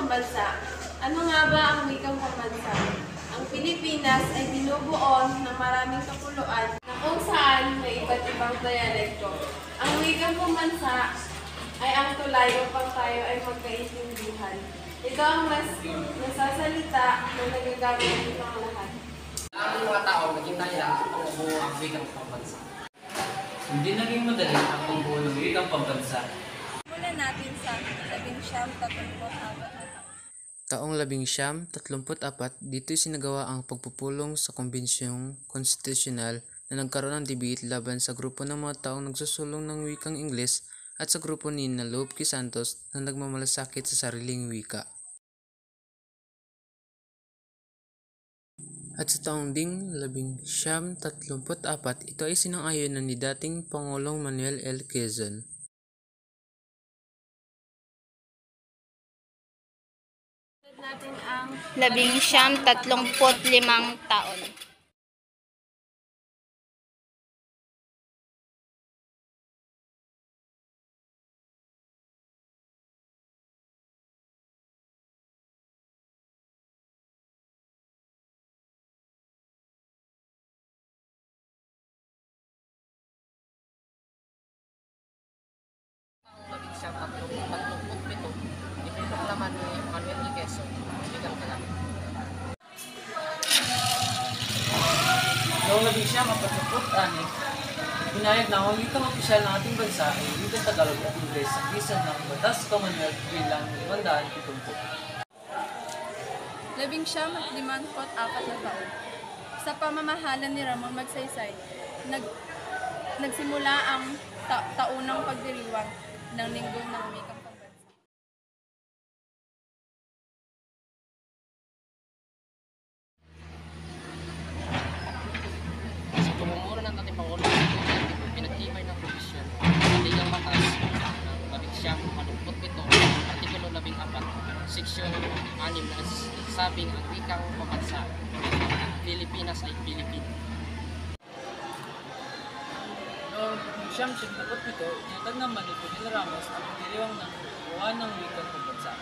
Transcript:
pambansa. Ano nga ba ang wikang pambansa? Ang Pilipinas ay binubuo ng maraming kapuluan na kung saan may iba't ibang dialekto. Ang wikang pambansa ay ang tulay upang tayo ay magkaintindihan. Ito ang nasasalita na nagagamit ng lahat. Ang mga tao naging dahilan sa pagbubuo ang wikang pambansa. Hindi naging madali ang pagbubuo ng wikang pambansa. Simulan natin sa 1934. Taong 1934, dito sinagawa ang pagpupulong sa Kombensyong Konstitusyonal na nagkaroon ng debate laban sa grupo ng mga taong nagsusulong ng wikang Ingles at sa grupo ni Lope Santos na nagmamalasakit sa sariling wika. At sa taong ding 1934, ito ay sinang-ayonan ni dating Pangulong Manuel L. Quezon. Natin ang 1935 taon. Ipinoklaman ni Manuel E. Quezon ang wikang Tagalog. Noong 1946, pinayag na ang wikang opisyal ng ating bansa ay wikang Tagalog at Ingles sa bisa ng Batas Commonwealth bilang 570. 1954 na taon. Sa pamamahala ni Ramon Magsaysay, nagsimula ang taunang pagdiriwang ng Linggo ng Wikang Pambansa. Sa pamumuno ng ating Pangulo, pinagtibay ng provisyon ng Ligang Batas ng 1957, Artikulo 14, Seksyon 6 na sabing ang wikang pambansa, Pilipinas ay Pilipino. Noong 1977, tinatag naman ni Pudin Ramos ang pagdiriwang ng buwan ng wikang pambansa.